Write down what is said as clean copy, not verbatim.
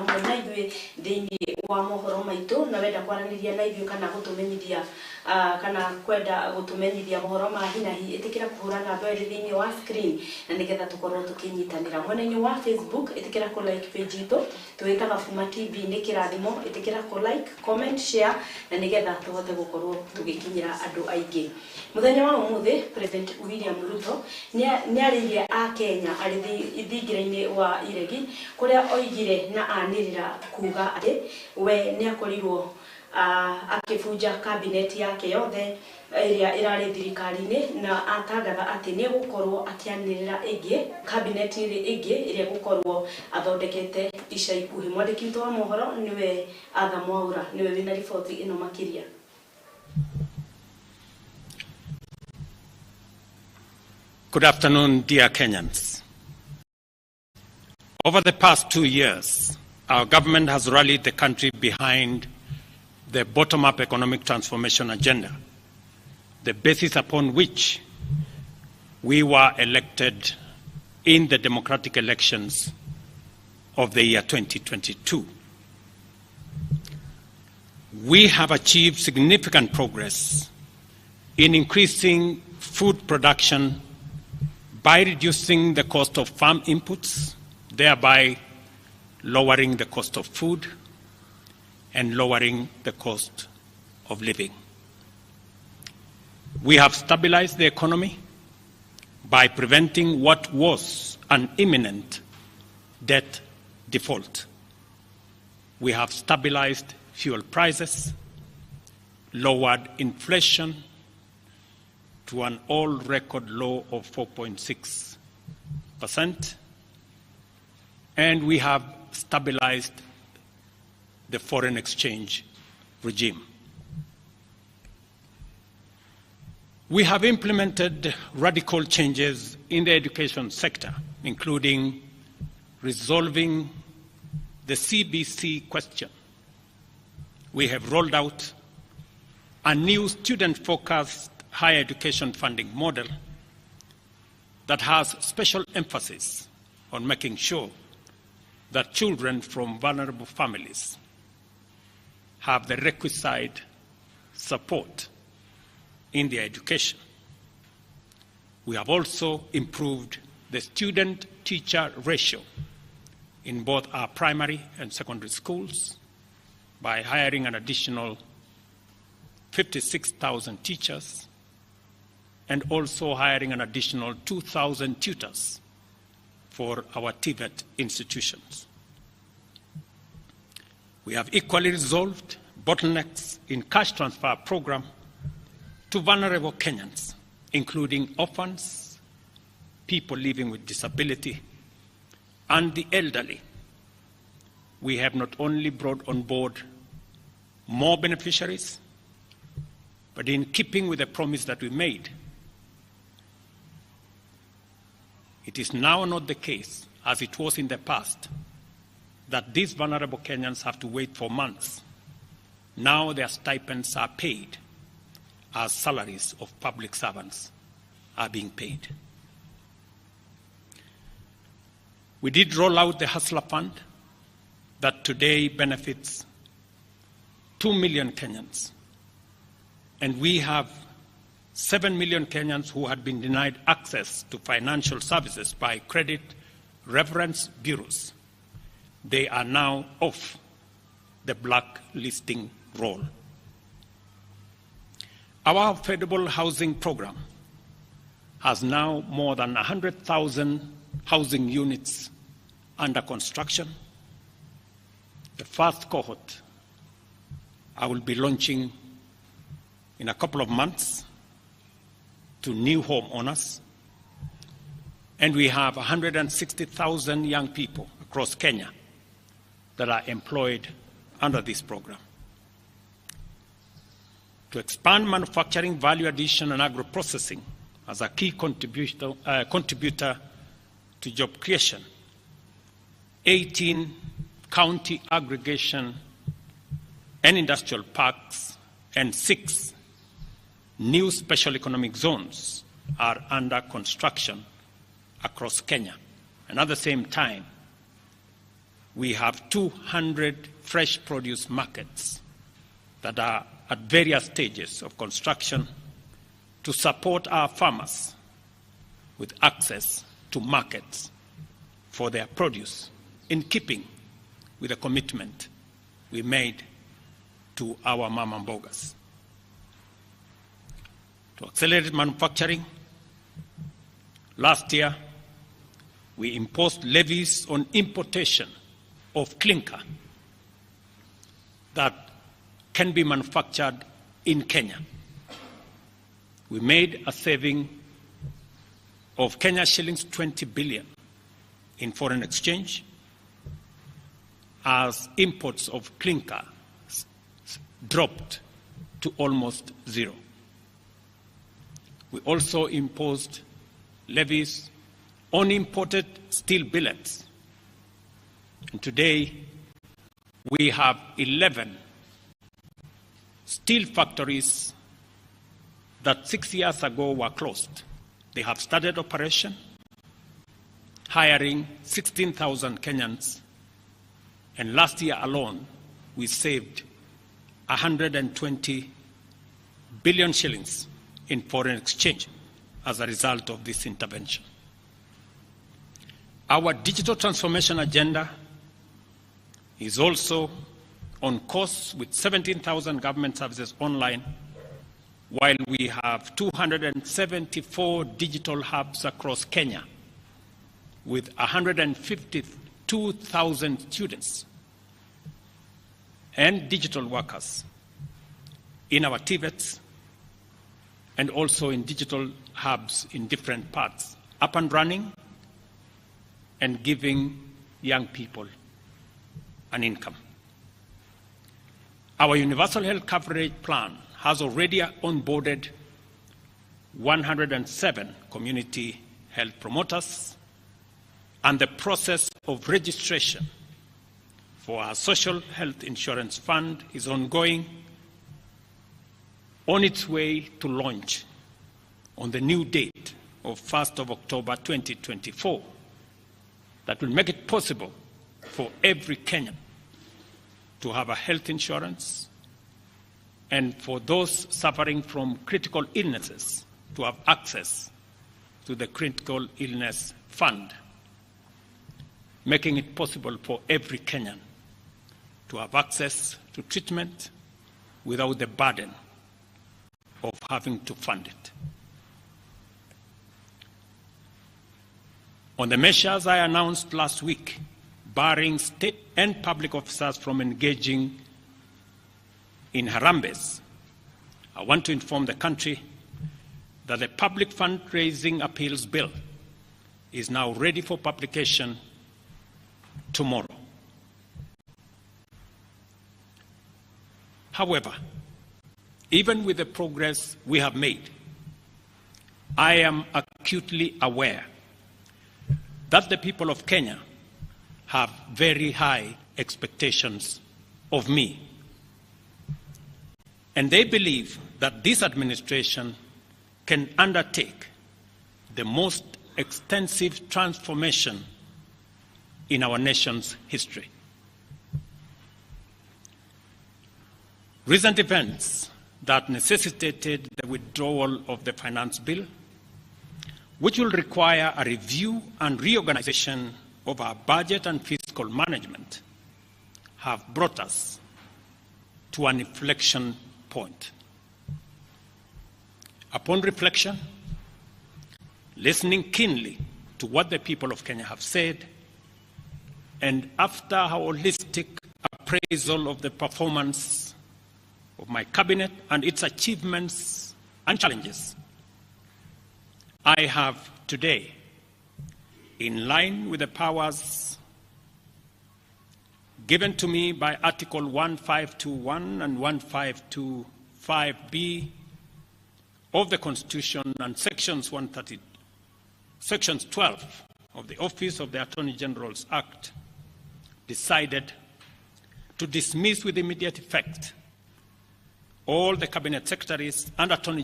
hamwe na ithuĩ thĩinĩ wa mohoro maitũ na wenda kwaranĩria na ithuĩ kana gũtũmenyithia kana kwenda gũtũmenyithia mohoro ma hinahi ĩtĩkĩra kũhũra namba ĩrĩ thĩinĩ wa screen na nĩgetha tũkorwo tũkĩnyitanĩra mwena-inĩ wa Facebook ĩtĩkĩra kũ like page itũ twĩtaga Fuma Tv nĩ kĩrathimo ĩtĩkĩra kũ like comment share na nĩgetha tũhote gũkorwo tũgĩkinyĩra andũ aingĩ. Mũthenya wa ũmũthĩ President William Ruto nĩarĩirie a Kenya arĩ thingira-inĩ wa iregi kũrĩa oigire na anĩrĩra kuga atĩ we nĩakorirwo akĩbunja kabineti yake yothe ĩrĩa ĩrarĩ thirikari-inĩ na atangatha atĩ nĩegũkorwo akĩanĩrĩra ĩngĩ kabineti ĩngĩ ĩrĩa gũkorwo athondekete ica ikuhĩ. Mwandĩki witũ wa mohoro nĩwe Atha Mwaura nĩwe wĩna riboti ĩno makĩria. Good afternoon, dear Kenyans. Over the past 2 years, our government has rallied the country behind the bottom-up economic transformation agenda, the basis upon which we were elected in the democratic elections of the year 2022. We have achieved significant progress in increasing food production by reducing the cost of farm inputs, thereby lowering the cost of food and lowering the cost of living. We have stabilized the economy by preventing what was an imminent debt default. We have stabilized fuel prices, lowered inflation to an all-record low of 4.6%, and we have stabilized the foreign exchange regime. We have implemented radical changes in the education sector, including resolving the CBC question. We have rolled out a new student-focused higher education funding model that has special emphasis on making sure that children from vulnerable families have the requisite support in their education. We have also improved the student-teacher ratio in both our primary and secondary schools by hiring an additional 56,000 teachers and also hiring an additional 2,000 tutors for our TVET institutions. We have equally resolved bottlenecks in cash transfer program to vulnerable Kenyans, including orphans, people living with disability, and the elderly. We have not only brought on board more beneficiaries, but in keeping with the promise that we made, it is now not the case, as it was in the past, that these vulnerable Kenyans have to wait for months. Now their stipends are paid as salaries of public servants are being paid. We did roll out the Hustler Fund that today benefits 2 million Kenyans. And we have 7 million Kenyans who had been denied access to financial services by credit reference bureaus. They are now off the blacklisting roll. Our affordable housing program has now more than 100,000 housing units under construction. The first cohort I will be launching in a couple of months to new homeowners. And we have 160,000 young people across Kenya that are employed under this program. To expand manufacturing, value addition, and agro-processing as a key contributor to job creation, 18 county aggregation and industrial parks and 6 new special economic zones are under construction across Kenya. And at the same time, we have 200 fresh produce markets that are at various stages of construction to support our farmers with access to markets for their produce, in keeping with the commitment we made to our mama mbogas. To accelerate manufacturing, last year we imposed levies on importation of clinker that can be manufactured in Kenya. We made a saving of Kenya shillings 20 billion in foreign exchange as imports of clinker dropped to almost zero. We also imposed levies on imported steel billets. And today, we have 11 steel factories that 6 years ago were closed. They have started operation, hiring 16,000 Kenyans, and last year alone, we saved 120 billion shillings in foreign exchange as a result of this intervention. Our digital transformation agenda is also on course with 17,000 government services online, while we have 274 digital hubs across Kenya with 152,000 students and digital workers in our TVETs and also in digital hubs in different parts, up and running and giving young people an income. Our universal health coverage plan has already onboarded 107 community health promoters, and the process of registration for our social health insurance fund is ongoing, on its way to launch on the new date of 1st of October 2024 that will make it possible for every Kenyan to have a health insurance, and for those suffering from critical illnesses to have access to the critical illness fund, making it possible for every Kenyan to have access to treatment without the burden of having to fund it. On the measures I announced last week, barring state and public officers from engaging in Harambes, I want to inform the country that the Public Fundraising Appeals Bill is now ready for publication tomorrow. However, even with the progress we have made, I am acutely aware that the people of Kenya have very high expectations of me. And they believe that this administration can undertake the most extensive transformation in our nation's history. Recent events that necessitated the withdrawal of the finance bill, which will require a review and reorganization of our budget and fiscal management, have brought us to an inflection point. Upon reflection, listening keenly to what the people of Kenya have said, and after a holistic appraisal of the performance of my cabinet and its achievements and challenges, I have today, in line with the powers given to me by Article 1521 and 1525B of the Constitution and Sections 12 of the Office of the Attorney General's Act, decided to dismiss with immediate effect all the Cabinet Secretaries and Attorney